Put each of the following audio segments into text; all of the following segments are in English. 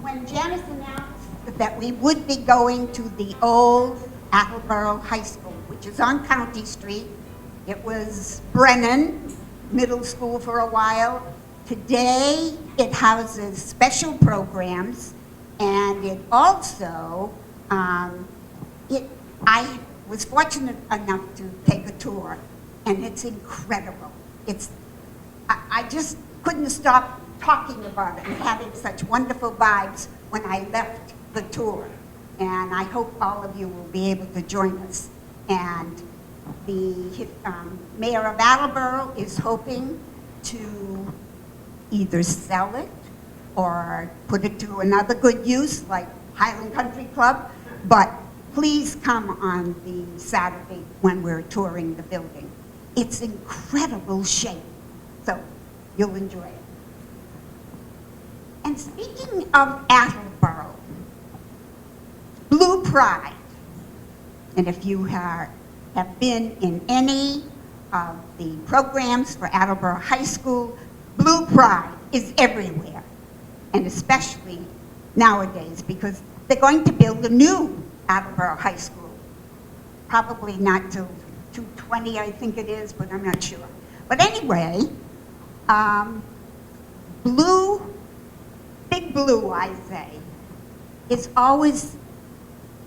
when Janice announced that we would be going to the old Attleboro High School, which is on County Street. It was Brennan Middle School for a while. Today, it houses special programs, and it also, I was fortunate enough to take a tour, and it's incredible. I just couldn't stop talking about it and having such wonderful vibes when I left the tour. And I hope all of you will be able to join us. And the mayor of Attleboro is hoping to either sell it or put it to another good use like Highland Country Club. But please come on the Saturday when we're touring the building. It's incredible shape, so you'll enjoy it. And speaking of Attleboro, Blue Pride, and if you have been in any of the programs for Attleboro High School, Blue Pride is everywhere, and especially nowadays because they're going to build a new Attleboro High School. Probably not till 220, I think it is, but I'm not sure. But anyway, Big Blue, I say, is always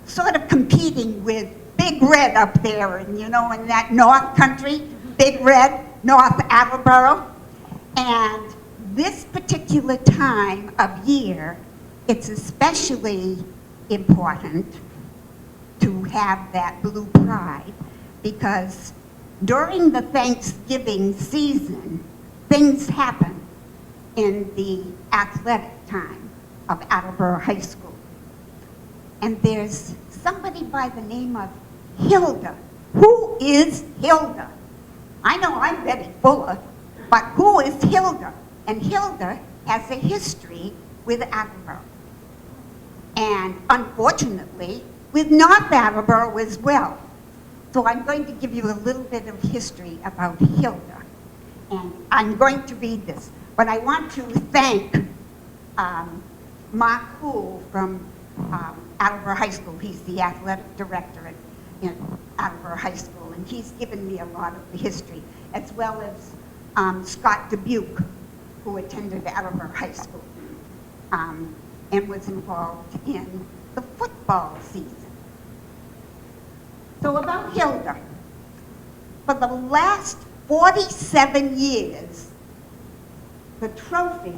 sort of competing with Big Red up there, and in that North Country, Big Red, North Attleboro. And this particular time of year, it's especially important to have that Blue Pride because during the Thanksgiving season, things happen in the athletic time of Attleboro High School. And there's somebody by the name of Hilda. Who is Hilda? I know I'm Betty Fuller, but who is Hilda? And Hilda has a history with Attleboro. And unfortunately, with North Attleboro as well. So I'm going to give you a little bit of history about Hilda. And I'm going to read this. But I want to thank Mark Hoole from Attleboro High School. He's the athletic director at Attleboro High School, and he's given me a lot of the history, as well as Scott Dubuque, who attended Attleboro High School and was involved in the football season. So about Hilda, for the last 47 years, the trophy,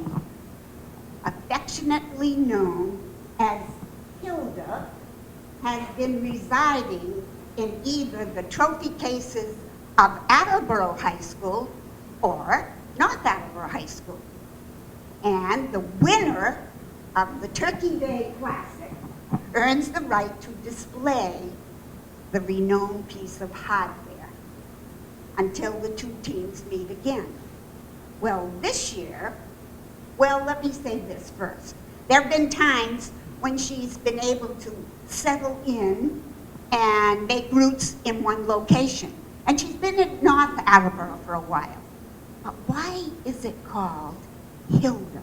affectionately known as Hilda, has been residing in either the trophy cases of Attleboro High School or North Attleboro High School. And the winner of the Turkey Day Classic earns the right to display the renowned piece of hardware until the two teams meet again. Well, this year, let me say this first. There have been times when she's been able to settle in and make roots in one location. And she's been at North Attleboro for a while. But why is it called Hilda?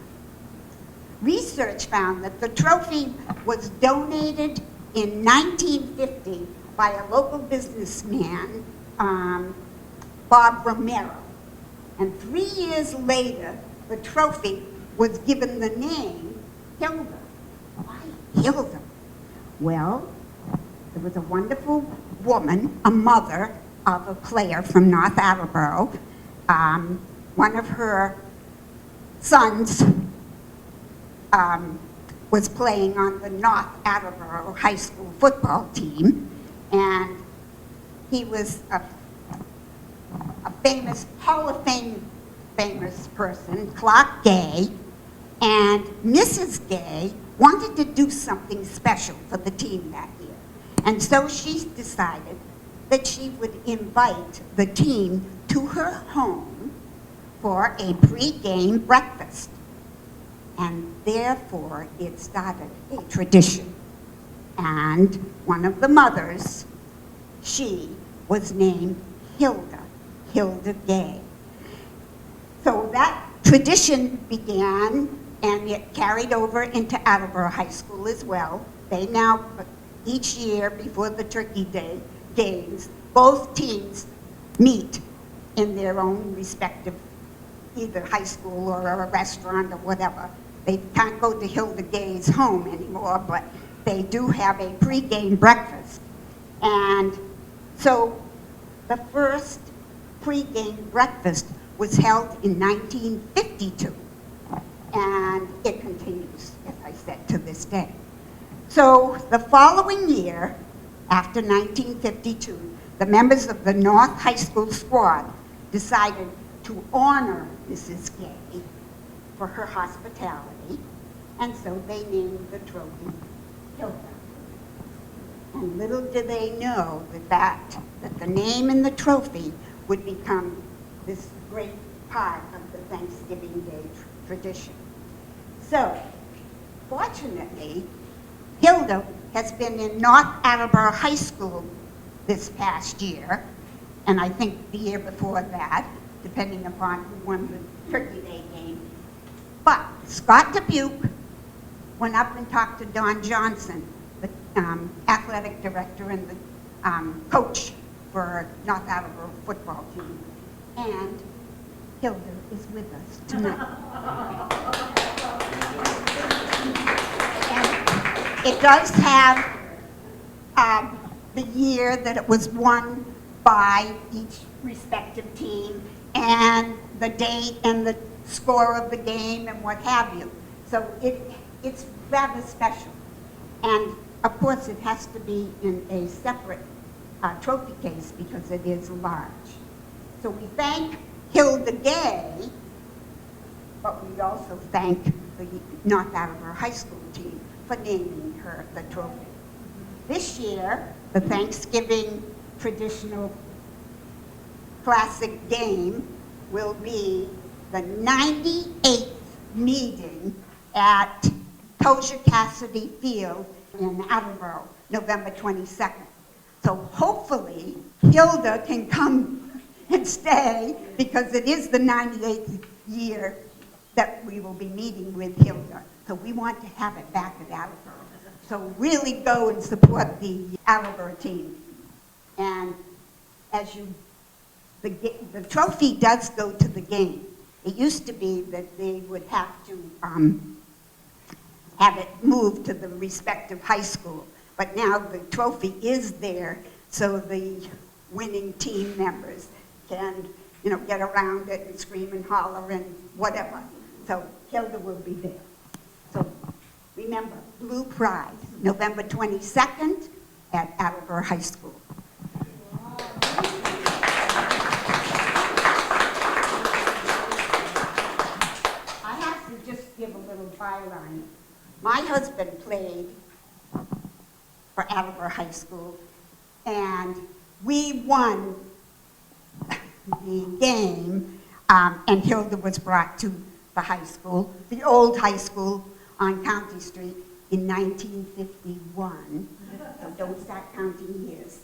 Research found that the trophy was donated in 1950 by a local businessman, Bob Romero. And 3 years later, the trophy was given the name Hilda. Why Hilda? Well, there was a wonderful woman, a mother of a player from North Attleboro. One of her sons was playing on the North Attleboro High School football team, and he was a famous Hall of Fame famous person, Clark Gay, and Mrs. Gay wanted to do something special for the team that year. And so she decided that she would invite the team to her home for a pre-game breakfast. And therefore, it started a tradition. And one of the mothers, she was named Hilda Gay. So that tradition began and it carried over into Attleboro High School as well. They now, each year before the Turkey Day games, both teams meet in their own respective, either high school or a restaurant or whatever. They can't go to Hilda Gay's home anymore, but they do have a pre-game breakfast. And so the first pre-game breakfast was held in 1952, and it continues, as I said, to this day. So the following year, after 1952, the members of the North High School squad decided to honor Mrs. Gay for her hospitality, and so they named the trophy Hilda. And little did they know that the name in the trophy would become this great part of the Thanksgiving Day tradition. So, fortunately, Hilda has been in North Attleboro High School this past year, and I think the year before that, depending upon who won the Turkey Day game. But Scott Dubuque went up and talked to Don Johnson, the athletic director and the coach for North Attleboro football team. And Hilda is with us tonight. And it does have the year that it was won by each respective team and the date and the score of the game and what have you. So it's rather special. And of course it has to be in a separate trophy case because it is large. So we thank Hilda Gay, but we also thank the North Attleboro High School team for naming her the trophy. This year, the Thanksgiving traditional classic game will be the 98th meeting at Tozier Cassidy Field in Attleboro, November 22nd. So hopefully Hilda can come and stay because it is the 98th year that we will be meeting with Hilda. So we want to have it back at Attleboro. So really go and support the Attleboro team. And as the trophy does go to the game. It used to be that they would have to have it moved to the respective high school. But now the trophy is there, so the winning team members can, get around it and scream and holler and whatever. So Hilda will be there. So remember, Blue Pride, November 22nd at Attleboro High School. I have to just give a little byline. My husband played for Attleboro High School, and we won the game, and Hilda was brought to the high school, the old high school on County Street in 1951. So don't start counting years.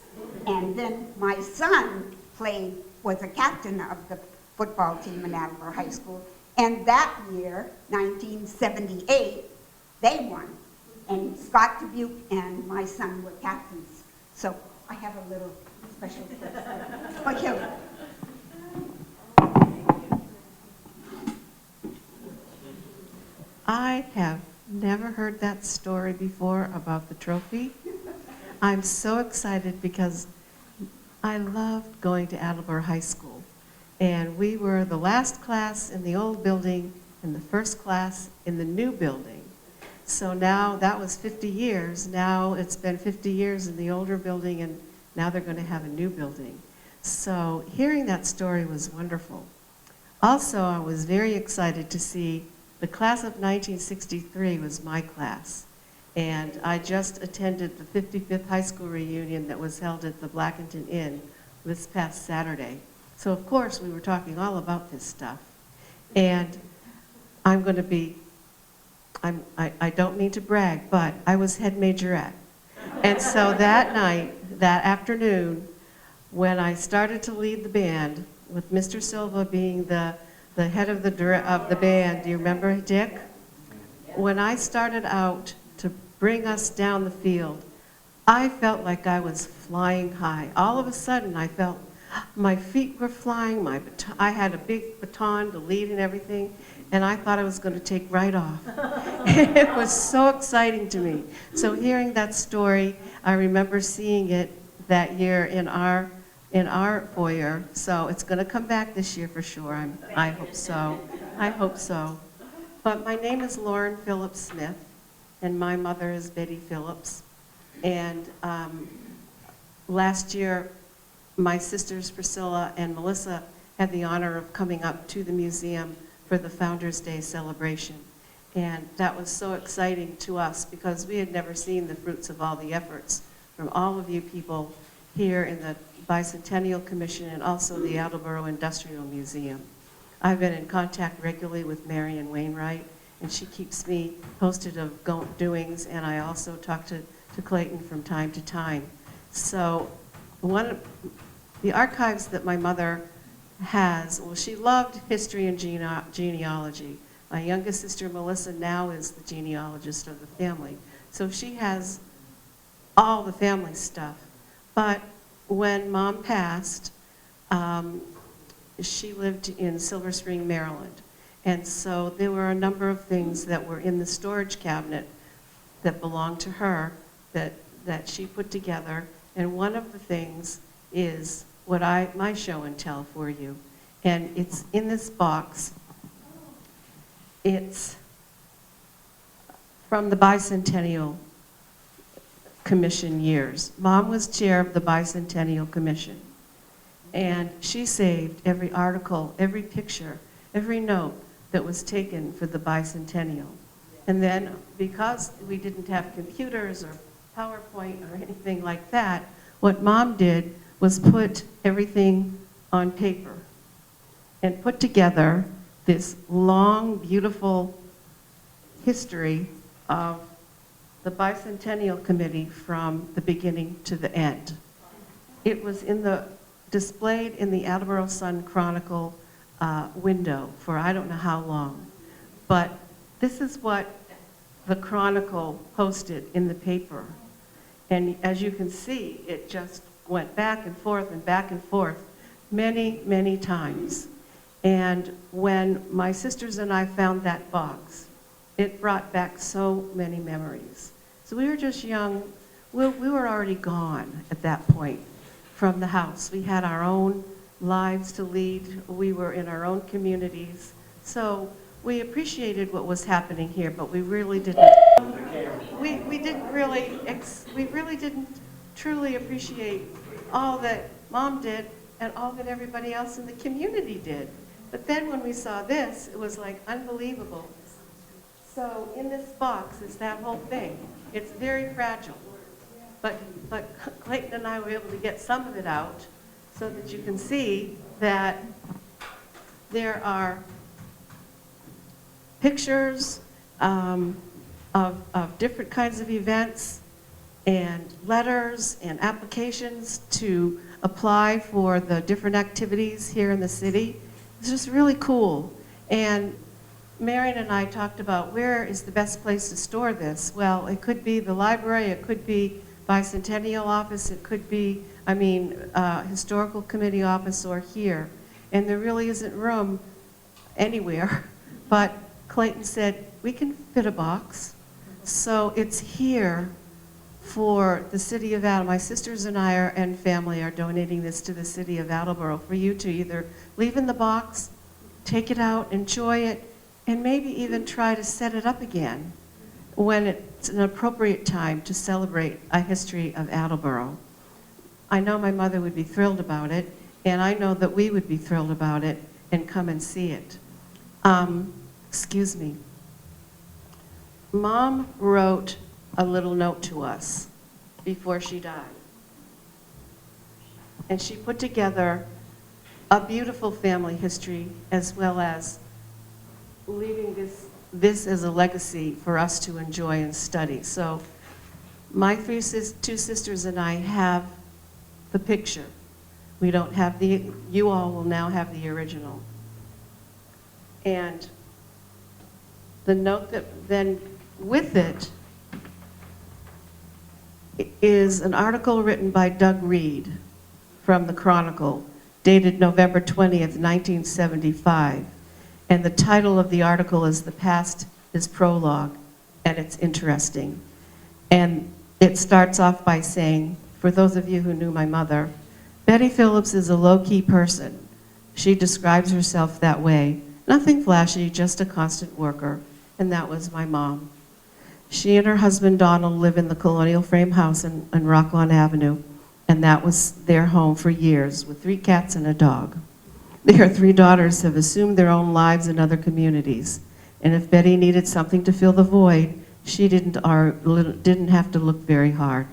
And then my son was a captain of the football team in Attleboro High School, and that year, 1978, they won. And Scott Dubuque and my son were captains. So I have a little special for Hilda. I have never heard that story before about the trophy. I'm so excited because I loved going to Attleboro High School. And we were the last class in the old building and the first class in the new building. So now that was 50 years. Now it's been 50 years in the older building, and now they're going to have a new building. So hearing that story was wonderful. Also, I was very excited to see the class of 1963 was my class. And I just attended the 55th high school reunion that was held at the Blackington Inn this past Saturday. So of course we were talking all about this stuff. And I'm going to be, I don't mean to brag, but I was head majorette. And so that night, that afternoon, when I started to lead the band, with Mr. Silva being the head of the band, do you remember, Dick? when I started out to bring us down the field, I felt like I was flying high. All of a sudden, I felt my feet were flying, I had a big baton to lead and everything, and I thought I was going to take right off. It was so exciting to me. So hearing that story, I remember seeing it that year in our foyer. So it's going to come back this year for sure. I hope so. I hope so. But my name is Lauren Phillips Smith, and my mother is Betty Phillips. And last year, my sisters Priscilla and Melissa had the honor of coming up to the museum for the Founders Day celebration. And that was so exciting to us because we had never seen the fruits of all the efforts from all of you people here in the Bicentennial Commission and also the Attleboro Industrial Museum. I've been in contact regularly with Marion Wainwright, and she keeps me posted of doings, and I also talk to Clayton from time to time. So the archives that my mother has, well, she loved history and genealogy. My youngest sister, Melissa, now is the genealogist of the family. So she has all the family stuff. But when Mom passed, she lived in Silver Spring, Maryland. And so there were a number of things that were in the storage cabinet that belonged to her that she put together. And one of the things is my show and tell for you. And it's in this box. It's from the Bicentennial Commission years. Mom was chair of the Bicentennial Commission. And she saved every article, every picture, every note that was taken for the Bicentennial. And then because we didn't have computers or PowerPoint or anything like that, what Mom did was put everything on paper and put together this long, beautiful history of the Bicentennial Committee from the beginning to the end. It was displayed in the Attleboro Sun Chronicle window for I don't know how long. But this is what the Chronicle posted in the paper. And as you can see, it just went back and forth many, many times. And when my sisters and I found that box, it brought back so many memories. So we were just young. We were already gone at that point from the house. We had our own lives to lead. We were in our own communities. So we appreciated what was happening here, but we really didn't. We really didn't truly appreciate all that Mom did and all that everybody else in the community did. But then when we saw this, it was like unbelievable. So in this box is that whole thing. It's very fragile. But Clayton and I were able to get some of it out so that you can see that there are pictures of different kinds of events and letters and applications to apply for the different activities here in the city. It's just really cool. And Marion and I talked about where is the best place to store this. Well, it could be the library, it could be Bicentennial office, it could be, historical committee office or here. And there really isn't room anywhere. But Clayton said, we can fit a box. So it's here for the city of Attleboro. My sisters and I and family are donating this to the city of Attleboro for you to either leave in the box, take it out, enjoy it, and maybe even try to set it up again when it's an appropriate time to celebrate a history of Attleboro. I know my mother would be thrilled about it, and I know that we would be thrilled about it and come and see it. Excuse me. Mom wrote a little note to us before she died. And she put together a beautiful family history as well as leaving this as a legacy for us to enjoy and study. So my two sisters and I have the picture. We don't have you all will now have the original. And the note that then with it is an article written by Doug Reed from the Chronicle, dated November 20th, 1975. And the title of the article is "The Past is Prologue," and it's interesting. And it starts off by saying, for those of you who knew my mother, Betty Phillips is a low-key person. She describes herself that way. Nothing flashy, just a constant worker. And that was my mom. She and her husband Donald live in the colonial frame house on Rocklawn Avenue, and that was their home for years, with 3 cats and a dog. Their 3 daughters have assumed their own lives in other communities, and if Betty needed something to fill the void, she didn't have to look very hard.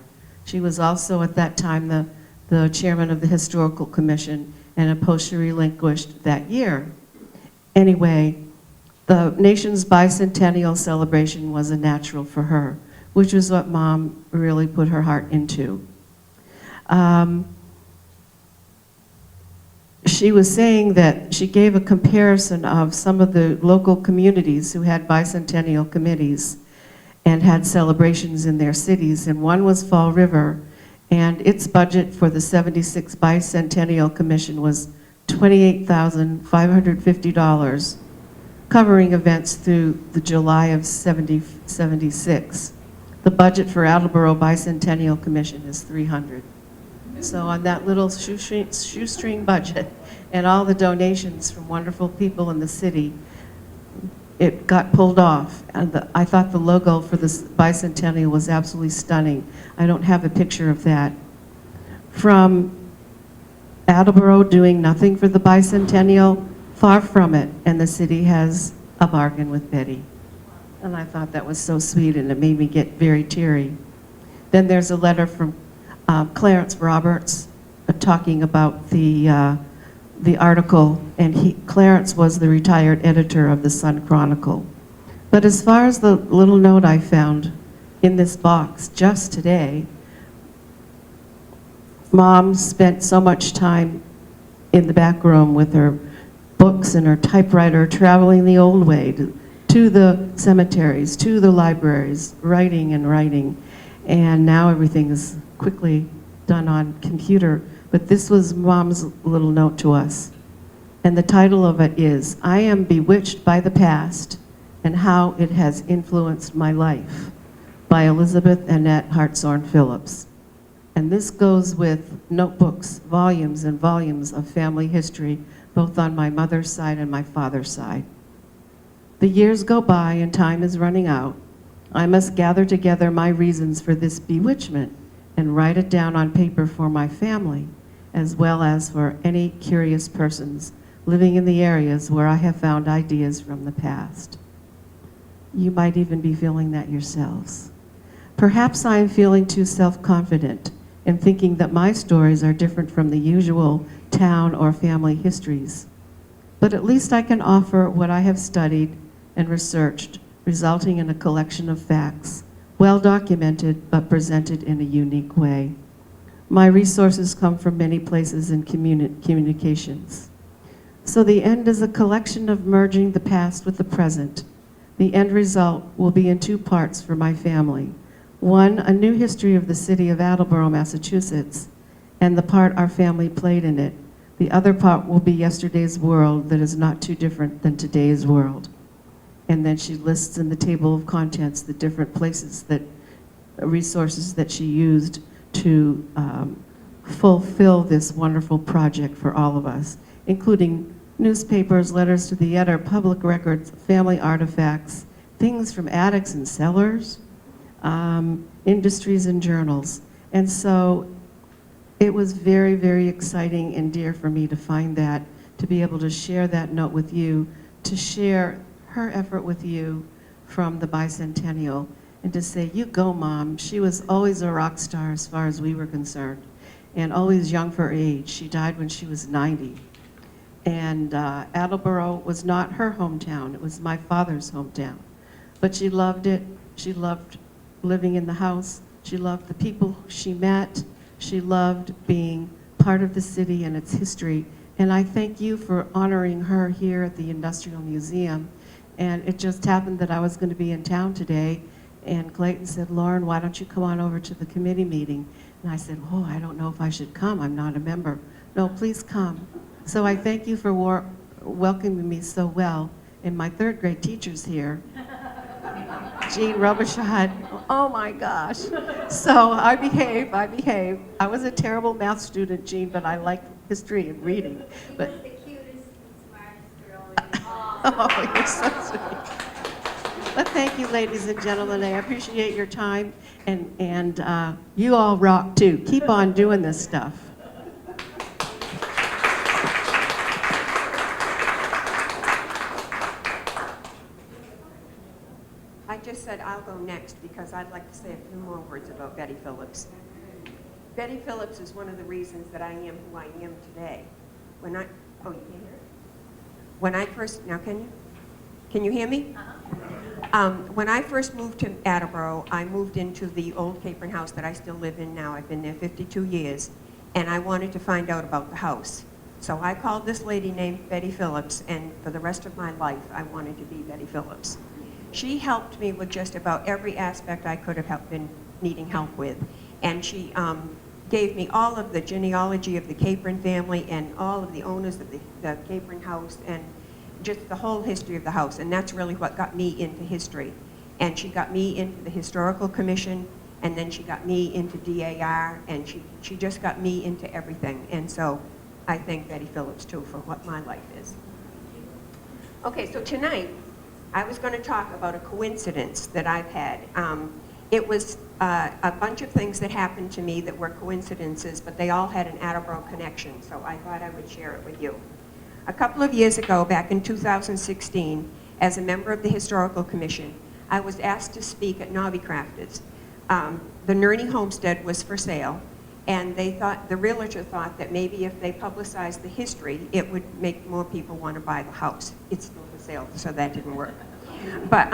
She was also at that time the chairman of the Historical Commission, and a post she relinquished that year. Anyway, the nation's bicentennial celebration was a natural for her, which was what Mom really put her heart into. She was saying that she gave a comparison of some of the local communities who had bicentennial committees and had celebrations in their cities, and one was Fall River, and its budget for the 76 Bicentennial Commission was $28,550, covering events through the July of 76. The budget for Attleboro Bicentennial Commission is $300. So on that little shoestring budget and all the donations from wonderful people in the city, it got pulled off. And I thought the logo for this bicentennial was absolutely stunning. I don't have a picture of that. From Attleboro doing nothing for the bicentennial, far from it, and the city has a bargain with Betty. And I thought that was so sweet, and it made me get very teary. Then there's a letter from Clarence Roberts talking about the article, and Clarence was the retired editor of the Sun Chronicle. But as far as the little note I found in this box just today, Mom spent so much time in the back room with her books and her typewriter, traveling the old way to the cemeteries, to the libraries, writing and writing. And now everything is quickly done on computer. But this was Mom's little note to us. And the title of it is, "I Am Bewitched by the Past and How It Has Influenced My Life," by Elizabeth Annette Hartshorn Phillips. And this goes with notebooks, volumes and volumes of family history, both on my mother's side and my father's side. The years go by and time is running out. I must gather together my reasons for this bewitchment and write it down on paper for my family, as well as for any curious persons living in the areas where I have found ideas from the past. You might even be feeling that yourselves. Perhaps I am feeling too self-confident and thinking that my stories are different from the usual town or family histories. But at least I can offer what I have studied and researched, resulting in a collection of facts, well documented but presented in a unique way. My resources come from many places in communications. So the end is a collection of merging the past with the present. The end result will be in 2 parts for my family. One, a new history of the city of Attleboro, Massachusetts, and the part our family played in it. The other part will be yesterday's world that is not too different than today's world. And then she lists in the table of contents the different places resources that she used to fulfill this wonderful project for all of us, including newspapers, letters to the editor, public records, family artifacts, things from attics and cellars, industries and journals. And so it was very, very exciting and dear for me to find that, to be able to share that note with you, to share her effort with you from the bicentennial, and to say, you go, Mom. She was always a rock star as far as we were concerned, and always young for age. She died when she was 90. And Attleboro was not her hometown. It was my father's hometown. But she loved it. She loved living in the house. She loved the people she met. She loved being part of the city and its history. And I thank you for honoring her here at the Industrial Museum And it just happened that I was going to be in town today, and Clayton said, Lauren, why don't you come on over to the committee meeting? And I said, oh, I don't know if I should come. I'm not a member. No, please come. So I thank you for welcoming me so well. And my third grade teacher's here, Jean Robichaud. Oh my gosh. So I behave. I was a terrible math student, Jean, but I like history and reading. But The cutest and smartest girl in oh, you're so sweet. But thank you, ladies and gentlemen. I appreciate your time, and you all rock too. Keep on doing this stuff. I just said I'll go next because I'd like to say a few more words about Betty Phillips. Betty Phillips is one of the reasons that I am who I am today. Oh, you can't hear it? When I first, now can you hear me? When I first moved to Attleboro, I moved into the old Capron house that I still live in now. I've been there 52 years, and I wanted to find out about the house. So I called this lady named Betty Phillips, and for the rest of my life, I wanted to be Betty Phillips. She helped me with just about every aspect I could have been needing help with. And she gave me all of the genealogy of the Capron family and all of the owners of the Capron house and just the whole history of the house. And that's really what got me into history. And she got me into the Historical Commission, and then she got me into DAR, and she just got me into everything. And so I thank Betty Phillips, too, for what my life is. Okay, so tonight, I was going to talk about a coincidence that I've had. It was a bunch of things that happened to me that were coincidences, but they all had an Attleboro connection, so I thought I would share it with you. A couple of years ago, back in 2016, as a member of the Historical Commission, I was asked to speak at Nobby Crafters. The Nerney homestead was for sale, and the realtor thought that maybe if they publicized the history, it would make more people want to buy the house. It's still for sale, so that didn't work. But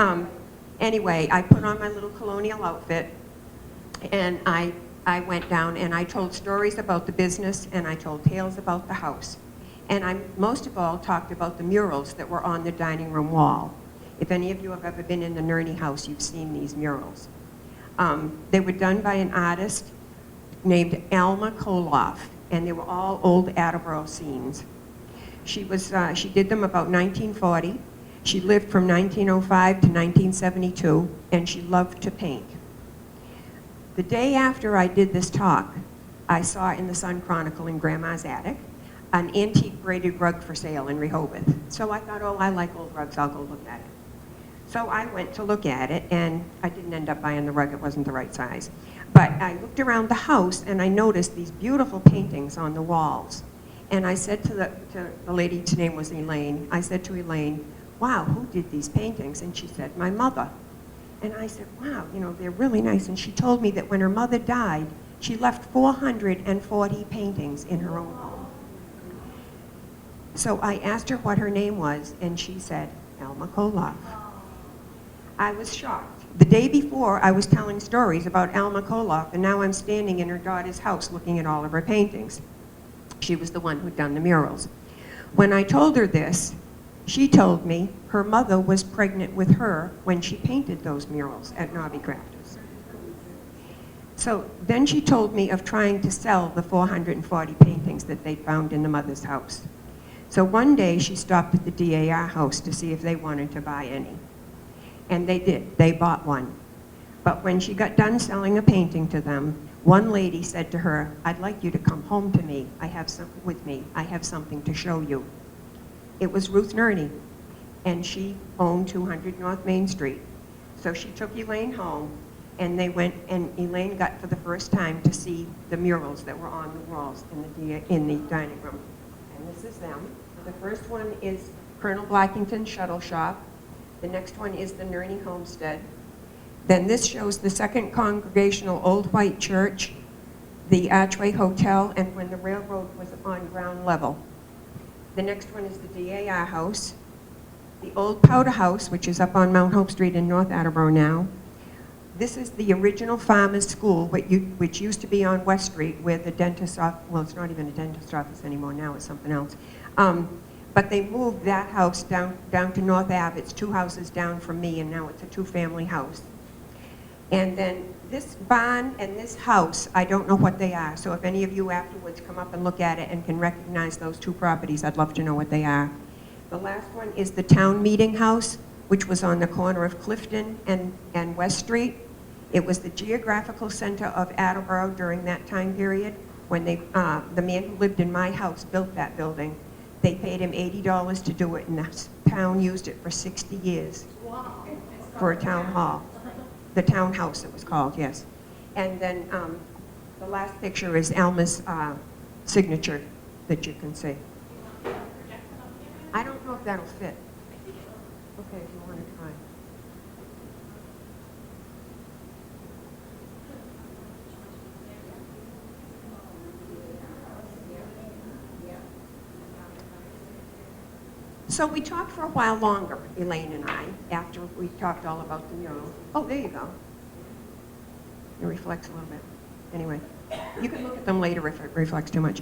anyway, I put on my little colonial outfit, and I went down and I told stories about the business, and I told tales about the house. And I most of all talked about the murals that were on the dining room wall. If any of you have ever been in the Nerney house, you've seen these murals. They were done by an artist named Alma Koloff, and they were all old Attleboro scenes. She did them about 1940. She lived from 1905 to 1972, and she loved to paint. The day after I did this talk, I saw in the Sun Chronicle in Grandma's attic an antique braided rug for sale in Rehoboth. So I thought, oh, I like old rugs, I'll go look at it. So I went to look at it, and I didn't end up buying the rug, it wasn't the right size. But I looked around the house, and I noticed these beautiful paintings on the walls. And I said to the lady, whose name was Elaine, I said to Elaine, wow, who did these paintings? And she said, my mother. And I said, wow, they're really nice. And she told me that when her mother died, she left 440 paintings in her own home. So I asked her what her name was, and she said, Alma Koloff. I was shocked. The day before, I was telling stories about Alma Koloff, and now I'm standing in her daughter's house looking at all of her paintings. She was the one who'd done the murals. When I told her this, she told me her mother was pregnant with her when she painted those murals at Nobby Crafters. So then she told me of trying to sell the 440 paintings that they found in the mother's house. So one day she stopped at the DAR house to see if they wanted to buy any. And they did. They bought one. But when she got done selling a painting to them, one lady said to her, I'd like you to come home to me. I have something to show you. It was Ruth Nerney, and she owned 200 North Main Street. So she took Elaine home, and they went, and Elaine got for the first time to see the murals that were on the walls in the dining room. And this is them. The first one is Colonel Blackington's shuttle shop. The next one is the Nerney homestead. Then this shows the Second Congregational Old White Church, the Archway Hotel, and when the railroad was on ground level. The next one is the DAR house, the old Powder House, which is up on Mount Hope Street in North Attleboro now. This is the original farmer's school, which used to be on West Street, where the dentist's office, well, it's not even a dentist's office anymore, now it's something else. But But they moved that house down to North Ave. It's 2 houses down from me, and now it's a 2-family house. And then this barn and this house, I don't know what they are. So if any of you afterwards come up and look at it and can recognize those 2 properties, I'd love to know what they are. The last one is the town meeting house, which was on the corner of Clifton and West Street. It was the geographical center of Attleboro during that time period when the man who lived in my house built that building. They paid him $80 to do it, and the town used it for 60 years for a town hall. The townhouse, it was called, yes. And then the last picture is Alma's signature that you can see. I don't know if that'll fit. Okay, if you want to try. So we talked for a while longer, Elaine and I, after we talked all about the mural. Oh, there you go. It reflects a little bit. Anyway, you can look at them later if it reflects too much.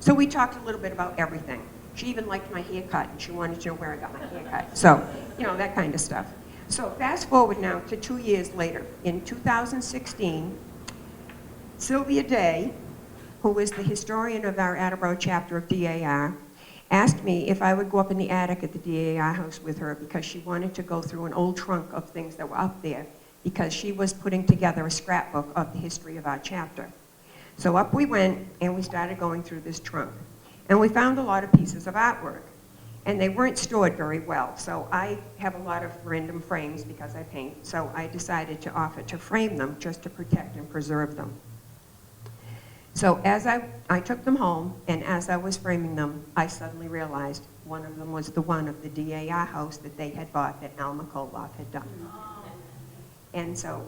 So we talked a little bit about everything. She even liked my haircut, and she wanted to know where I got my haircut. So, you know, that kind of stuff. So fast forward now to 2 years later. In 2016, Sylvia Day, who is the historian of our Attleboro chapter of DAR, asked me if I would go up in the attic at the DAR house with her because she wanted to go through an old trunk of things that were up there because she was putting together a scrapbook of the history of our chapter. So up we went, and we started going through this trunk. And we found a lot of pieces of artwork. And they weren't stored very well. So I have a lot of random frames because I paint. So I decided to offer to frame them just to protect and preserve them. So as I took them home, and as I was framing them, I suddenly realized one of them was the one of the DAR house that they had bought that Alma Koloff had done. And so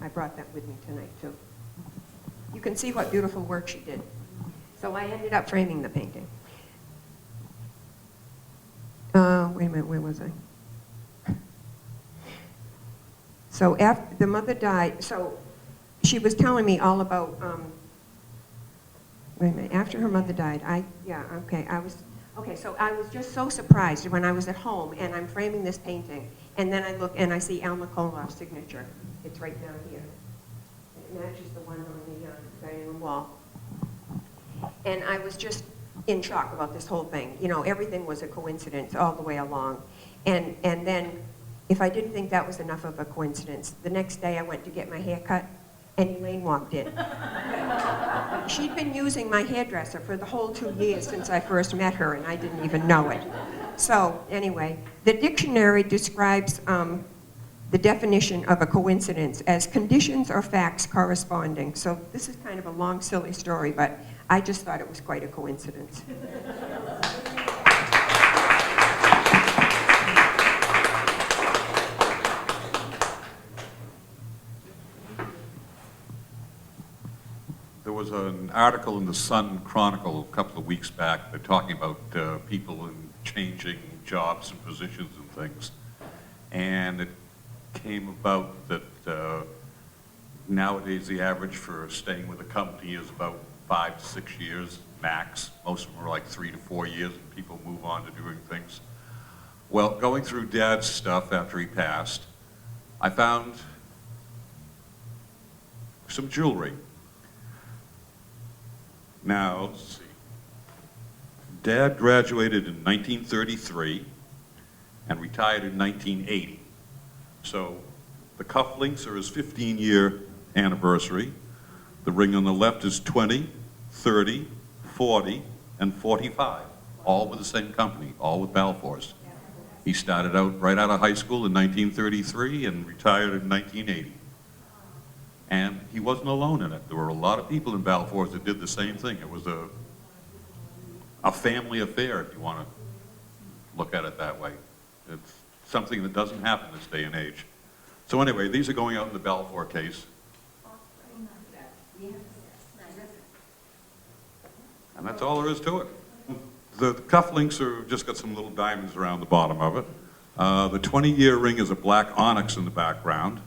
I brought that with me tonight too. You can see what beautiful work she did. So I ended up framing the painting. Wait a minute, where was I? So after the mother died, so she was telling me all about, wait a minute, after her mother died, so I was just so surprised when I was at home and I'm framing this painting, and then I look and I see Alma Koloff's signature. It's right down here. And it matches the one on the dining room wall. And I was just in shock about this whole thing. You know, everything was a coincidence all the way along. And then, if I didn't think that was enough of a coincidence, the next day I went to get my hair cut, and Elaine walked in. She'd been using my hairdresser for the whole 2 years since I first met her, and I didn't even know it. So, anyway, the dictionary describes the definition of a coincidence as conditions or facts corresponding. So this is kind of a long, silly story, but I just thought it was quite a coincidence. There was an article in the Sun Chronicle a couple of weeks back. They're talking about people and changing jobs and positions and things. And it came about that nowadays the average for staying with a company is about 5 to 6 years max. Most of them are like 3 to 4 years, and people move on to doing things. Well, going through Dad's stuff after he passed, I found some jewelry. Now, let's see. Dad graduated in 1933 and retired in 1980. So the cufflinks are his 15-year anniversary. The ring on the left is 20, 30, 40, and 45, all with the same company, all with Balfour's. He started out right out of high school in 1933 and retired in 1980. And he wasn't alone in it. There were a lot of people in Balfour's that did the same thing. It was a family affair, if you want to look at it that way. It's something that doesn't happen this day and age. So anyway, these are going out in the Balfour case. And that's all there is to it. The cufflinks are just got some little diamonds around the bottom of it. The 20-year ring is a black onyx in the background.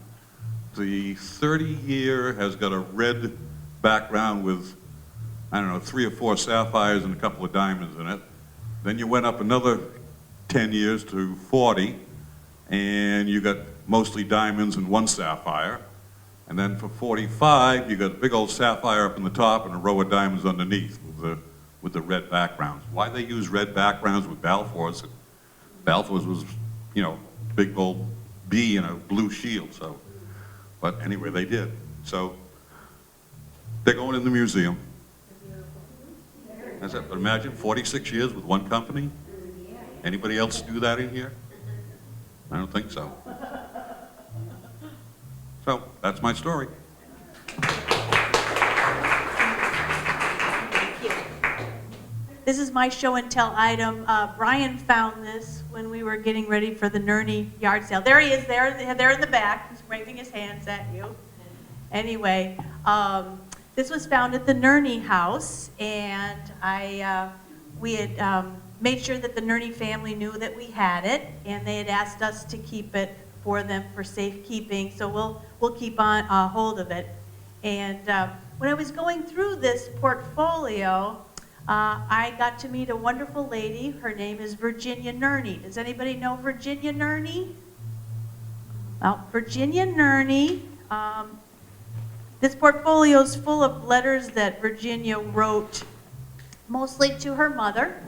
The 30-year has got a red background with I don't know, 3 or 4 sapphires and a couple of diamonds in it. Then you went up another 10 years to 40, and you got mostly diamonds and 1 sapphire. And then for 45, you got a big old sapphire up in the top and a row of diamonds underneath with the red backgrounds. Why they use red backgrounds with Balfour's? Balfour's was, you know, big old B and a blue shield. So, but anyway, they did. So they're going in the museum. That's it. But imagine 46 years with one company. Anybody else do that in here? I don't think so. So that's my story. This is my show and tell item. Brian found this when we were getting ready for the Nerney yard sale. There he is, there in the back. He's waving his hands at you. Anyway, this was found at the Nerney house, and we had made sure that the Nerney family knew that we had it, and they had asked us to keep it for them for safekeeping. So we'll keep on hold of it. And when I was going through this portfolio, I got to meet a wonderful lady. Her name is Virginia Nerney. Does anybody know Virginia Nerney? Well, Virginia Nerney, this portfolio is full of letters that Virginia wrote mostly to her mother.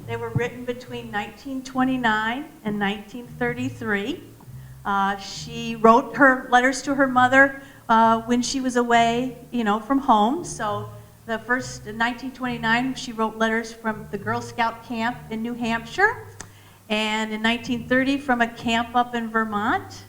They were written between 1929 and 1933. She wrote her letters to her mother when she was away, you know, from home. So the first, in 1929, she wrote letters from the Girl Scout camp in New Hampshire, and in 1930 from a camp up in Vermont.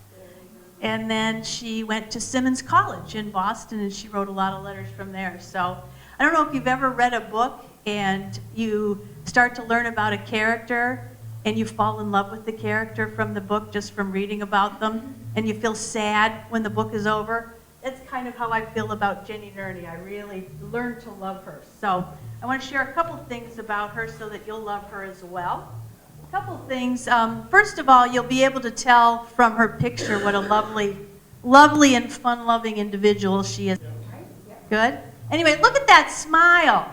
And then she went to Simmons College in Boston, and she wrote a lot of letters from there. So I don't know if you've ever read a book and you start to learn about a character and you fall in love with the character from the book just from reading about them, and you feel sad when the book is over. That's kind of how I feel about Ginny Nerney. I really learned to love her. So I want to share a couple things about her so that you'll love her as well. A couple things. First of all, you'll be able to tell from her picture what a lovely and fun-loving individual she is. Good? Anyway, look at that smile.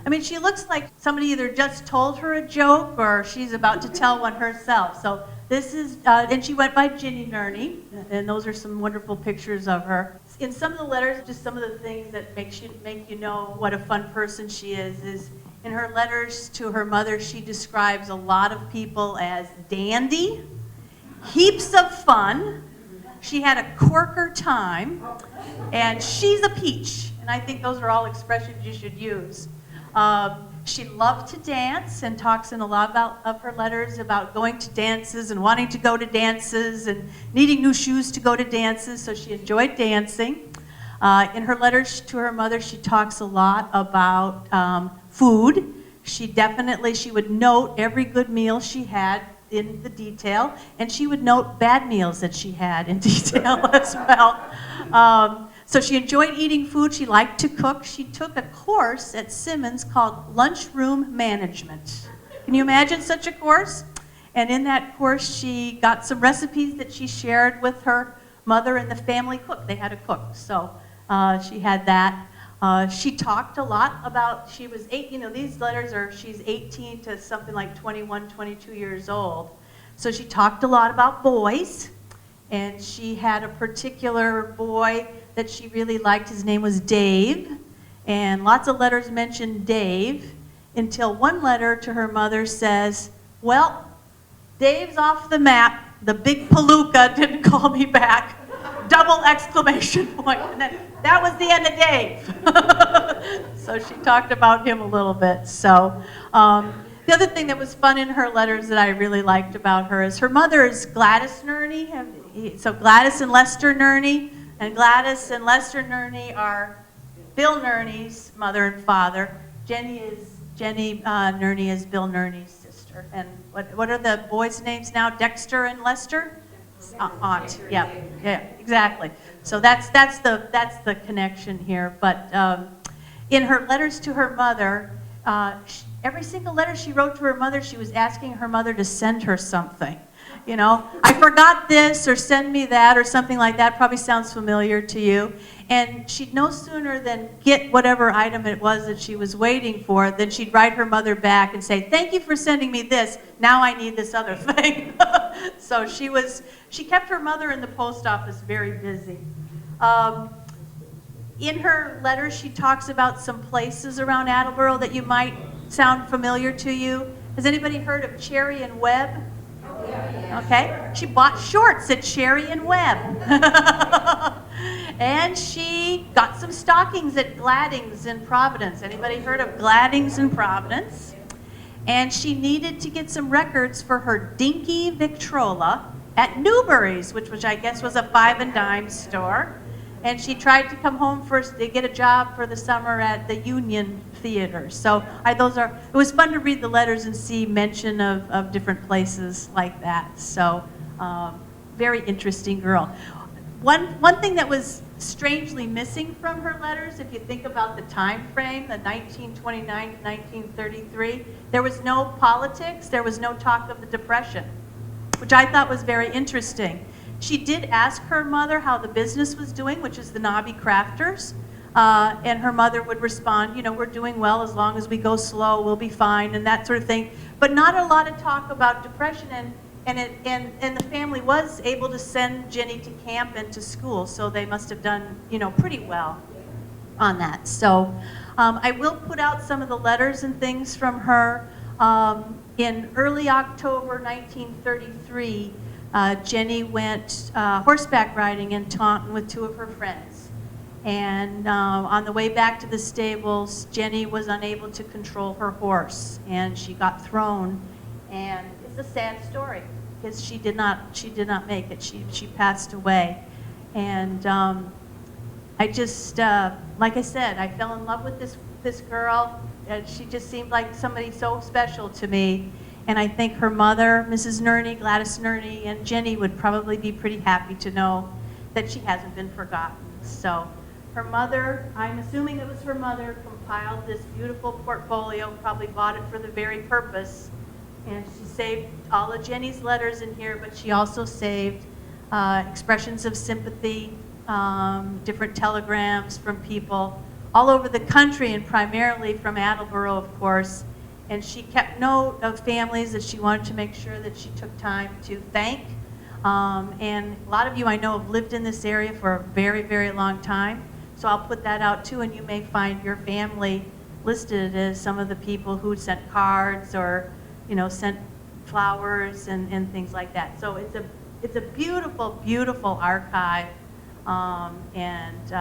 I mean, she looks like somebody either just told her a joke or she's about to tell one herself. So this is, and she went by Ginny Nerney, and those are some wonderful pictures of her. In some of the letters, just some of the things that make you know what a fun person she is in her letters to her mother, she describes a lot of people as dandy, heaps of fun, she had a corker time, and she's a peach. And I think those are all expressions you should use. She loved to dance and talks in a lot of her letters about going to dances and wanting to go to dances and needing new shoes to go to dances, so she enjoyed dancing. In her letters to her mother, she talks a lot about food. She would note every good meal she had in the detail, and she would note bad meals that she had in detail as well. So she enjoyed eating food. She liked to cook. She took a course at Simmons called Lunchroom Management. Can you imagine such a course? And in that course, she got some recipes that she shared with her mother and the family cook. They had a cook, so she had that. She talked a lot about, she was these letters are, she's 18 to something like 21, 22 years old. So she talked a lot about boys, and she had a particular boy that she really liked. His name was Dave, and lots of letters mentioned Dave, until one letter to her mother says, well, Dave's off the map, the big palooka didn't call me back, double exclamation point, and then that was the end of Dave. So she talked about him a little bit. So the other thing that was fun in her letters that I really liked about her is her mother is Gladys Nerney, so Gladys and Lester Nerney. And Gladys and Lester Nerney are Bill Nerney's mother and father. Ginny Nerney is Bill Nerney's sister. And what are the boys' names now? Dexter and Lester? Aunt. Yeah, exactly. So that's the connection here. But in her letters to her mother, every single letter she wrote to her mother, she was asking her mother to send her something. You know, I forgot this, or send me that, or something like that. Probably sounds familiar to you. And she'd no sooner than get whatever item it was that she was waiting for, than she'd write her mother back and say, thank you for sending me this. Now I need this other thing. So she kept her mother in the post office very busy. In her letter, she talks about some places around Attleboro that you might sound familiar to you. Has anybody heard of Cherry and Webb? Okay. She bought shorts at Cherry and Webb. And she got some stockings at Gladding's in Providence. Anybody heard of Gladding's in Providence? And she needed to get some records for her Dinky Victrola at Newbury's, which I guess was a 5 and dime store. And she tried to come home first to get a job for the summer at the Union Theater. So it was fun to read the letters and see mention of different places like that. So very interesting girl. One thing that was strangely missing from her letters, if you think about the time frame, the 1929 to 1933, there was no politics, there was no talk of the Depression, which I thought was very interesting. She did ask her mother how the business was doing, which is the Knobby Crafters, and her mother would respond, you know, we're doing well as long as we go slow, we'll be fine, and that sort of thing. But not a lot of talk about Depression, and the family was able to send Ginny to camp and to school, so they must have done, you know, pretty well on that. So I will put out some of the letters and things from her. In early October 1933, Jenny went horseback riding in Taunton with 2 of her friends. And on the way back to the stables, Jenny was unable to control her horse, and she got thrown. And it's a sad story because she did not make it. She passed away. And I just, like I said, I fell in love with this girl. She just seemed like somebody so special to me. And I think her mother, Mrs. Nerney, Gladys Nerney, and Jenny would probably be pretty happy to know that she hasn't been forgotten. So her mother, I'm assuming it was her mother, compiled this beautiful portfolio, probably bought it for the very purpose. And she saved all of Jenny's letters in here, but she also saved expressions of sympathy, different telegrams from people all over the country, and primarily from Attleboro, of course. And she kept note of families that she wanted to make sure that she took time to thank. And a lot of you I know have lived in this area for a very, very long time. So I'll put that out too, and you may find your family listed as some of the people who sent cards or, you know, sent flowers and things like that. So it's a beautiful, beautiful archive, and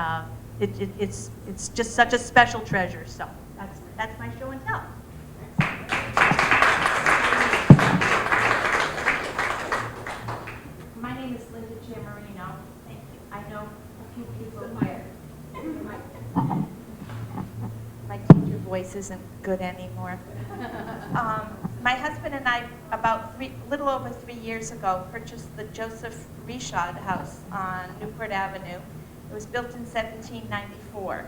it's just such a special treasure. So that's my show and tell. My name is Linda Giammarino. Thank you. I know a few people here. My teacher voice isn't good anymore. My husband and I, about little over 3 years ago, purchased the Joseph Reshad house on Newport Avenue. It was built in 1794,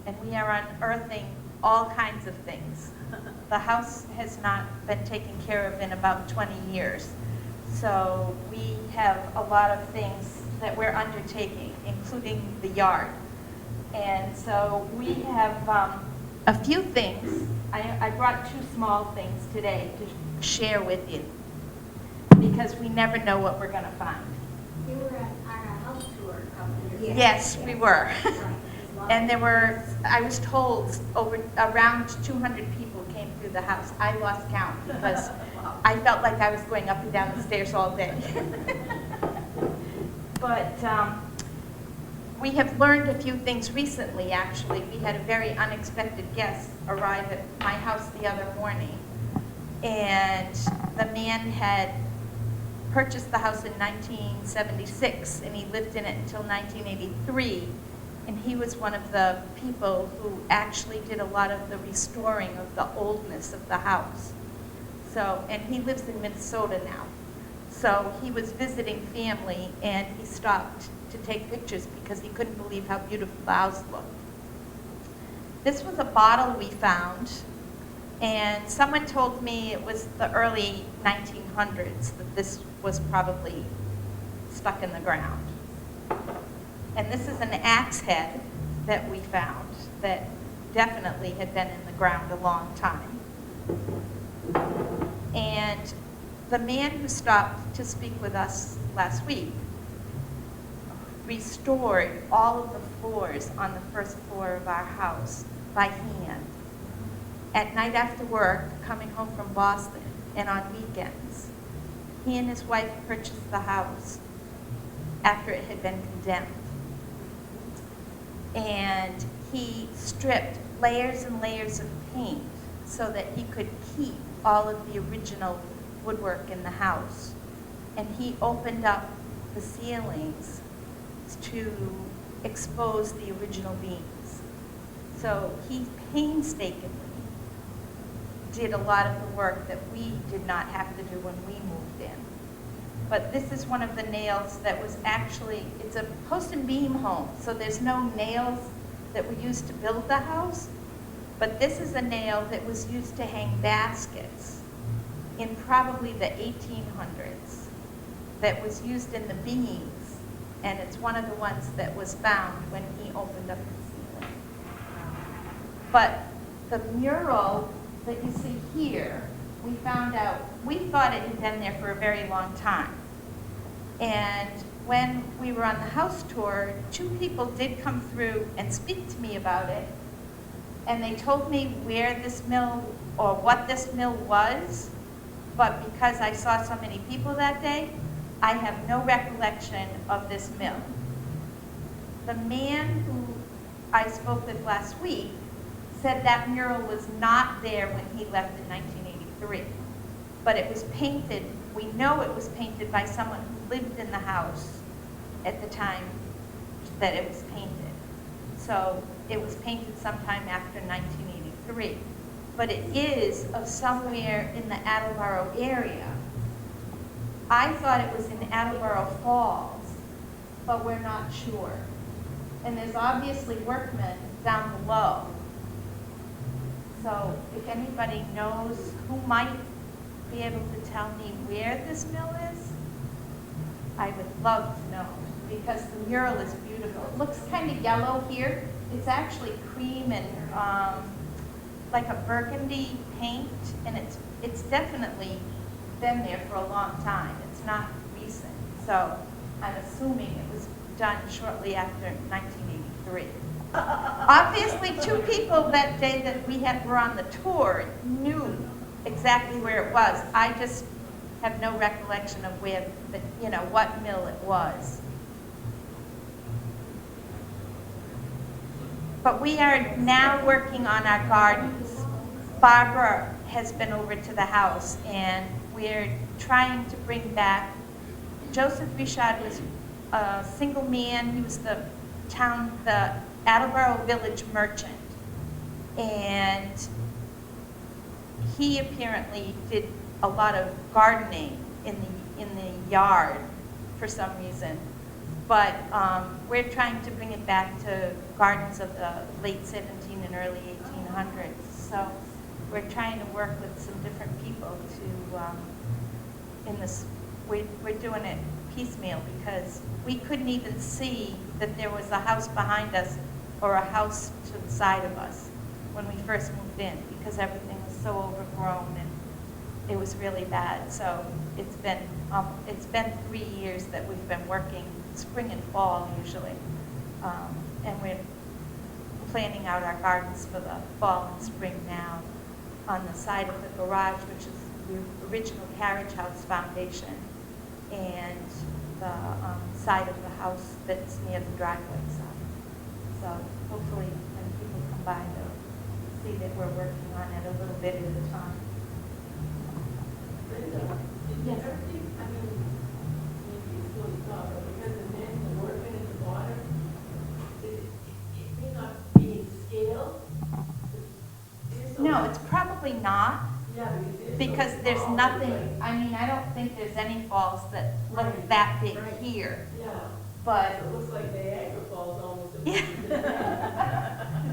and we are unearthing all kinds of things. The house has not been taken care of in about 20 years. So we have a lot of things that we're undertaking, including the yard. And so we have a few things. I brought 2 small things today to share with you, because we never know what we're going to find. You were on a house tour a couple years ago. Yes, we were. And there were, I was told, around 200 people came through the house. I lost count because I felt like I was going up and down the stairs all day. But we have learned a few things recently, actually. We had a very unexpected guest arrive at my house the other morning. And the man had purchased the house in 1976, and he lived in it until 1983. And he was one of the people who actually did a lot of the restoring of the oldness of the house. So, and he lives in Minnesota now. So he was visiting family, and he stopped to take pictures because he couldn't believe how beautiful the house looked. This was a bottle we found And someone told me it was the early 1900s that this was probably stuck in the ground. And this is an axe head that we found that definitely had been in the ground a long time. And the man who stopped to speak with us last week restored all of the floors on the first floor of our house by hand. At night after work, coming home from Boston, and on weekends, he and his wife purchased the house after it had been condemned. And he stripped layers and layers of paint so that he could keep all of the original woodwork in the house. And he opened up the ceilings to expose the original beams. So he painstakingly did a lot of the work that we did not have to do when we moved in. But this is one of the nails that was actually, it's a post and beam home, so there's no nails that were used to build the house. But this is a nail that was used to hang baskets in probably the 1800s that was used in the beams. And it's one of the ones that was found when he opened up the ceiling. But the mural that you see here, we found out, we thought it had been there for a very long time. And when we were on the house tour, 2 people did come through and speak to me about it. And they told me where this mill, or what this mill was. But because I saw so many people that day, I have no recollection of this mill. The man who I spoke with last week said that mural was not there when he left in 1983. But it was painted, we know it was painted by someone who lived in the house at the time that it was painted. So it was painted sometime after 1983. But it is of somewhere in the Attleboro area. I thought it was in Attleboro Falls, but we're not sure. And there's obviously workmen down below. So if anybody knows who might be able to tell me where this mill is, I would love to know, because the mural is beautiful. It looks kind of yellow here. It's actually cream and like a burgundy paint, and it's definitely been there for a long time. It's not recent. So I'm assuming it was done shortly after 1983. Obviously, 2 people that day that we were on the tour knew exactly where it was. I just have no recollection of where, what mill it was. But we are now working on our gardens. Barbara has been over to the house, and we're trying to bring back, Joseph Richard was a single man. He was the Attleboro village merchant. And he apparently did a lot of gardening in the yard for some reason. But we're trying to bring it back to gardens of the late 17 and early 1800s. So we're trying to work with some different people to, we're doing it piecemeal, because we couldn't even see that there was a house behind us or a house to the side of us when we first moved in, because everything was so overgrown and it was really bad. So it's been 3 years that we've been working, spring and fall usually, and we're planning out our gardens for the fall and spring now. On the side of the garage, which is the original carriage house foundation, and the side of the house that's near the driveway side. So hopefully when people come by, they'll see that we're working on it a little bit at a time. Yes. Everything, I mean, maybe it's really tough, but because the men, the workmen at the bottom, it may not be in scale. No, it's probably not, Yeah, because there's nothing, I mean, I don't think there's any falls that look that big here, Yeah, but it looks like Niagara Falls almost. Yeah.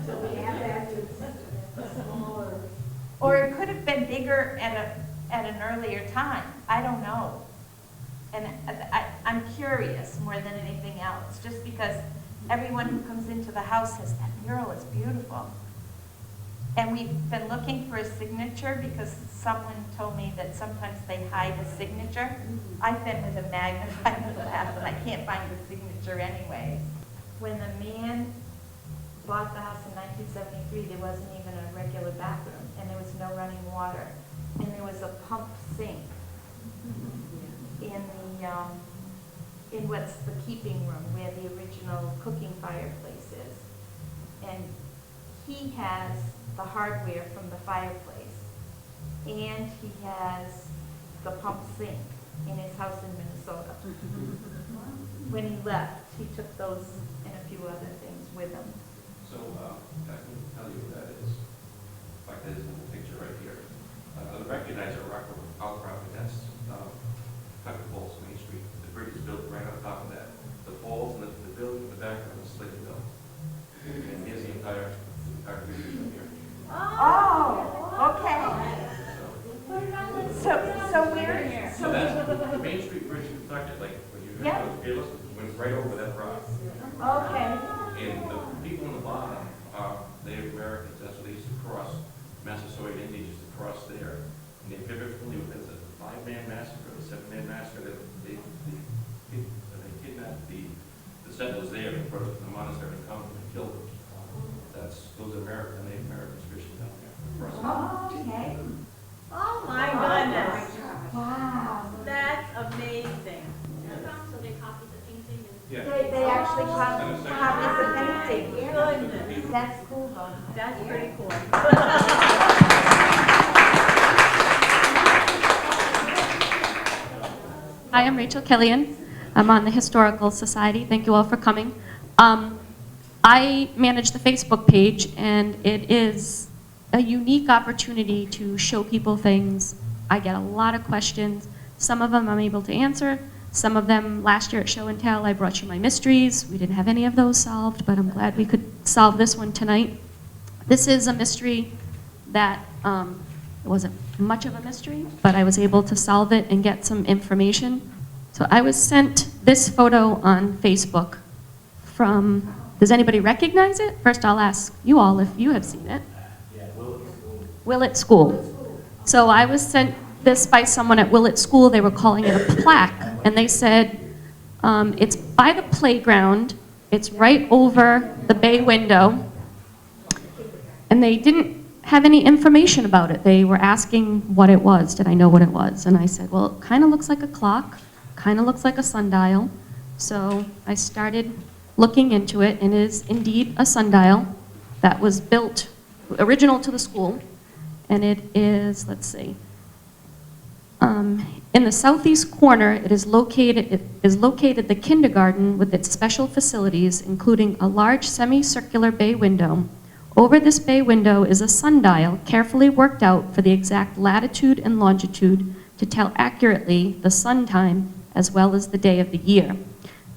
So we have that to smaller. Or it could have been bigger at an earlier time. I don't know. And I'm curious more than anything else, just because everyone who comes into the house says, that mural is beautiful. And we've been looking for a signature because someone told me that sometimes they hide a signature. I've been with a magnifying glass and I can't find the signature anyway. When the man bought the house in 1973, there wasn't even a regular bathroom, and there was no running water, and there was a pump sink in what's the keeping room where the original cooking fireplace is. And he has the hardware from the fireplace, and he has the pump sink in his house in Minnesota. When he left, he took those and a few other things with him. So I can tell you what that is. In fact, that is in the picture right here. The recognizer outcropping, that's Tucker Falls, Main Street. The bridge is built right on top of that. The falls and the building in the background is slated built. And here's the entire bridge right here. Oh, okay. So where? So that's the Main Street Bridge constructed, like when you Yeah. Fearless, went right over that rock. Okay. And the people in the bottom are Native Americans. That's what they used to cross. Massasoit Indians used to cross there. And they're very familiar with it. It's a 5-man massacre, a 7-man massacre. They kidnapped the settlers there and brought them to the monastery and come and killed them. Those are Native Americans fishing down there. Okay. Oh my goodness. Wow. That's amazing. So they copied the painting and. Yeah. They actually copied the painting. Goodness. That's cool though. That's pretty cool. Hi, I'm Rachel Killian. I'm on the Historical Society. Thank you all for coming. I manage the Facebook page, and it is a unique opportunity to show people things. I get a lot of questions. Some of them I'm able to answer. Some of them, last year at Show and Tell, I brought you my mysteries. We didn't have any of those solved, but I'm glad we could solve this one tonight. This is a mystery that it wasn't much of a mystery, but I was able to solve it and get some information. So I was sent this photo on Facebook from, does anybody recognize it? First I'll ask you all if you have seen it. Yeah, Willett School. So I was sent this by someone at Willett School. They were calling it a plaque, and they said it's by the playground. It's right over the bay window, and they didn't have any information about it. They were asking what it was. Did I know what it was? And I said, well, it kind of looks like a clock, kind of looks like a sundial. So I started looking into it, and it is indeed a sundial that was built original to the school, and it is, let's see, in the southeast corner, it is located the kindergarten with its special facilities, including a large semicircular bay window. Over this bay window is a sundial carefully worked out for the exact latitude and longitude to tell accurately the sun time as well as the day of the year.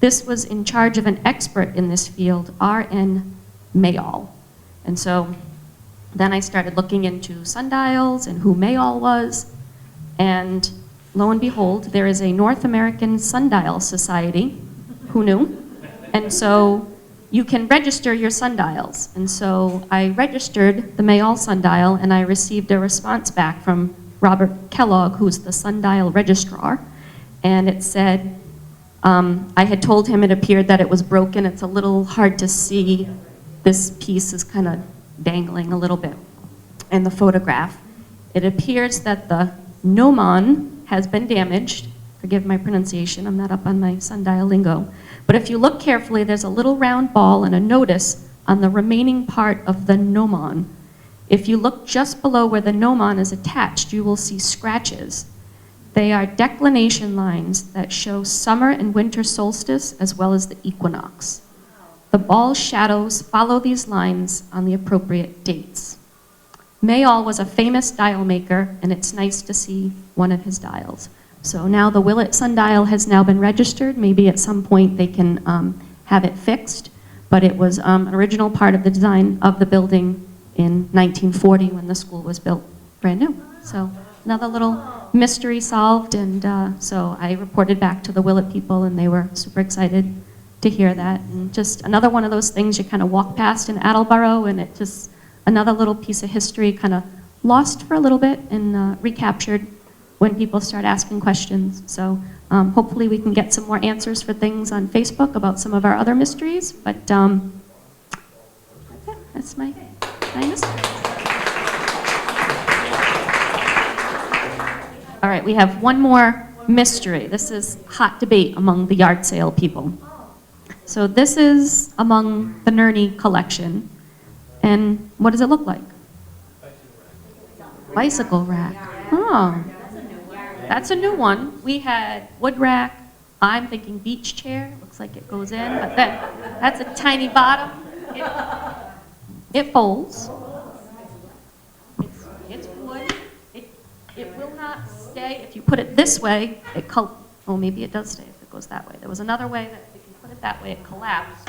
This was in charge of an expert in this field, R.N. Mayall. And so then I started looking into sundials and who Mayall was, and lo and behold, there is a North American Sundial Society. Who knew? And so you can register your sundials. And so I registered the Mayall sundial, and I received a response back from Robert Kellogg, who's the sundial registrar. And it said, I had told him it appeared that it was broken. It's a little hard to see. This piece is kind of dangling a little bit in the photograph. It appears that the gnomon has been damaged. Forgive my pronunciation, I'm not up on my sundial lingo. But if you look carefully, there's a little round ball and a notice on the remaining part of the gnomon. If you look just below where the gnomon is attached, you will see scratches. They are declination lines that show summer and winter solstice as well as the equinox. The ball shadows follow these lines on the appropriate dates. Mayall was a famous dial maker, and it's nice to see one of his dials. So now the Willett sundial has now been registered. Maybe at some point they can have it fixed, but it was an original part of the design of the building in 1940 when the school was built. brand new. So another little mystery solved, and so I reported back to the Willett people, and they were super excited to hear that. And just another one of those things you kind of walk past in Attleboro, and it just, another little piece of history kind of lost for a little bit and recaptured when people start asking questions. So hopefully we can get some more answers for things on Facebook about some of our other mysteries, but that's my mystery. All right, we have one more mystery. This is hot debate among the yard sale people. So this is among the Nerney collection. And what does it look like? Bicycle rack. Oh, that's a new one. We had wood rack. I'm thinking beach chair. Looks like it goes in, but that's a tiny bottom. It folds. It's wood. It will not stay. If you put it this way, oh, maybe it does stay if it goes that way. There was another way that if you put it that way, it collapsed.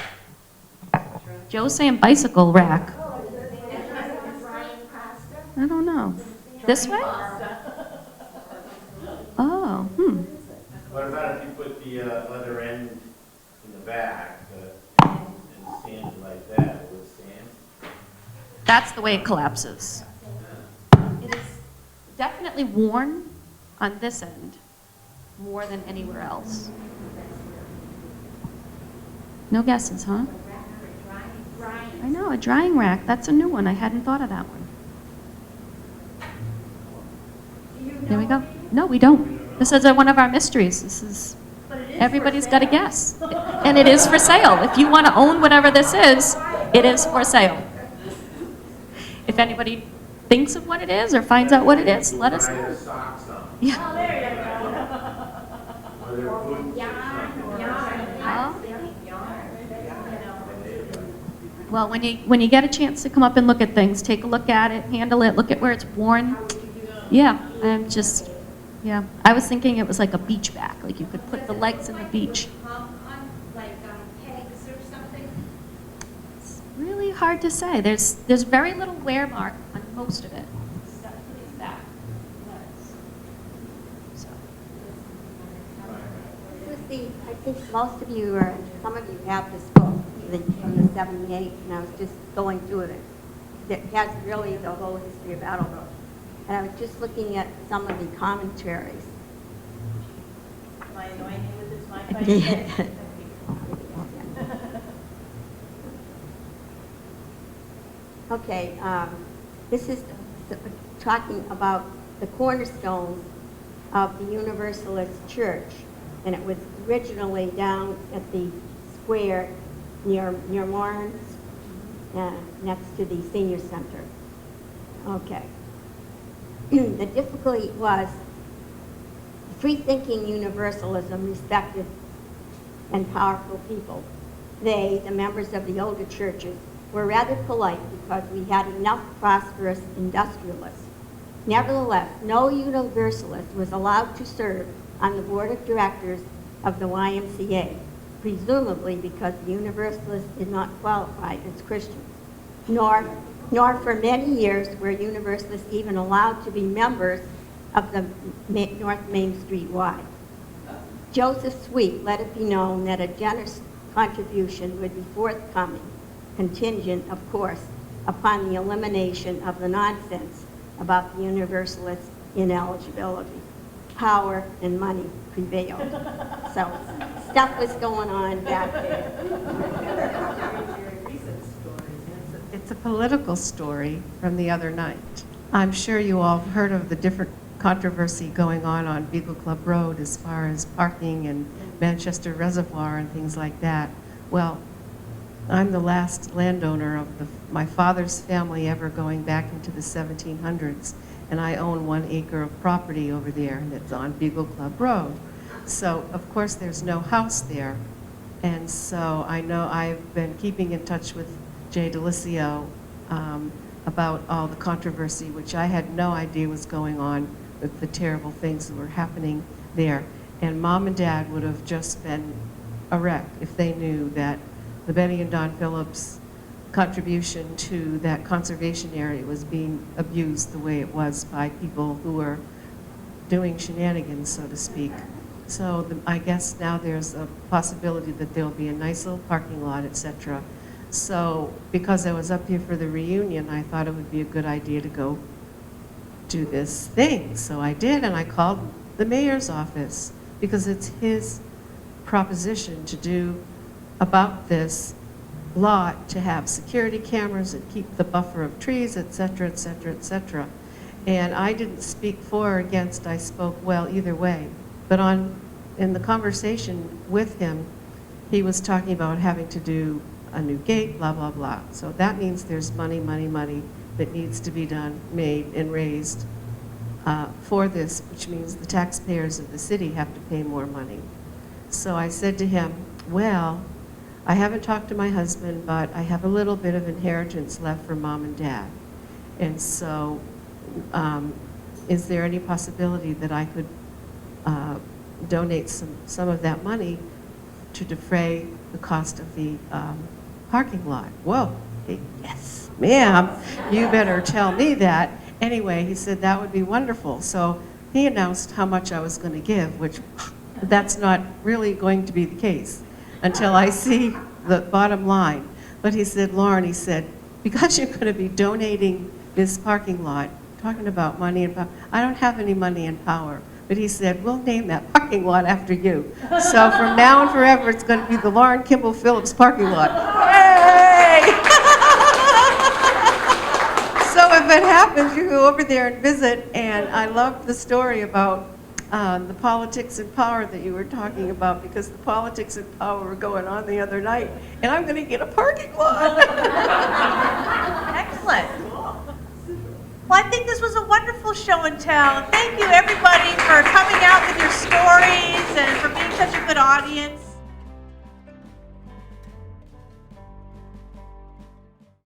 Joe's saying bicycle rack. I don't know. This way? Oh, What about if you put the leather end in the back and stand it like that? Will it stand? that's the way it collapses. It is definitely worn on this end more than anywhere else. No guesses, huh? I know, a drying rack. That's a new one. I hadn't thought of that one. There we go. No, we don't. This is one of our mysteries. This is, everybody's got to guess. And it is for sale. If you want to own whatever this is, it is for sale. If anybody thinks of what it is or finds out what it is, let us know. Socks on. Yeah. Or their boots or something. Well, when you get a chance to come up and look at things, take a look at it, handle it, look at where it's worn. Yeah, yeah. I was thinking it was like a beach back, like you could put the legs in the beach. Pegs or something? It's really hard to say. There's very little wear mark on most of it. Except for these back legs. So. Lucy, I think most of you, or some of you have this book from the 78, and I was just going through it. It has really the whole history of Attleboro. And I was just looking at some of the commentaries. Am I annoying you with this mic? Okay, this is talking about the cornerstones of the Universalist Church, and it was originally down at the square near Lawrence, next to the senior center. Okay. The difficulty was free-thinking Universalism respected and powerful people. They, the members of the older churches, were rather polite because we had enough prosperous industrialists. Nevertheless, no Universalist was allowed to serve on the board of directors of the YMCA, presumably because the Universalists did not qualify as Christians, nor for many years were Universalists even allowed to be members of the North Main Street Y. Joseph Sweet let it be known that a generous contribution would be forthcoming, contingent, of course, upon the elimination of the nonsense about the Universalist ineligibility. Power and money prevailed. So stuff was going on back there. It's a political story from the other night. I'm sure you all have heard of the different controversy going on Beagle Club Road as far as parking and Manchester Reservoir and things like that. Well, I'm the last landowner of my father's family ever going back into the 1700s, and I own 1 acre of property over there, and it's on Beagle Club Road. So, of course, there's no house there. And so I know I've been keeping in touch with Jay DeLisio about all the controversy, which I had no idea was going on with the terrible things that were happening there. And Mom and Dad would have just been a wreck if they knew that the Betty and Don Phillips contribution to that conservation area was being abused the way it was by people who were doing shenanigans, so to speak. So I guess now there's a possibility that there'll be a nice little parking lot, et cetera. So because I was up here for the reunion, I thought it would be a good idea to go do this thing. So I did, and I called the mayor's office because it's his proposition to do about this lot, to have security cameras and keep the buffer of trees, et cetera, et cetera, et cetera. And I didn't speak for or against, I spoke well either way. But in the conversation with him, he was talking about having to do a new gate, blah, blah, blah. So that means there's money that needs to be done, made, and raised for this, which means the taxpayers of the city have to pay more money. So I said to him, well, I haven't talked to my husband, but I have a little bit of inheritance left for mom and dad. And so is there any possibility that I could donate some of that money to defray the cost of the parking lot? Whoa, yes, ma'am, you better tell me that. Anyway, he said that would be wonderful. So he announced how much I was going to give, which that's not really going to be the case until I see the bottom line. But he said, Lauren, he said, because you're going to be donating this parking lot, talking about money and power, I don't have any money and power. But he said, we'll name that parking lot after you. So from now and forever, it's going to be the Lauren Kimball Phillips parking lot. Yay! So if it happens, you go over there and visit. And I loved the story about the politics and power that you were talking about, because the politics and power were going on the other night. And I'm going to get a parking lot. Excellent. Well, I think this was a wonderful show and tell. Thank you, everybody, for coming out with your stories and for being such a good audience.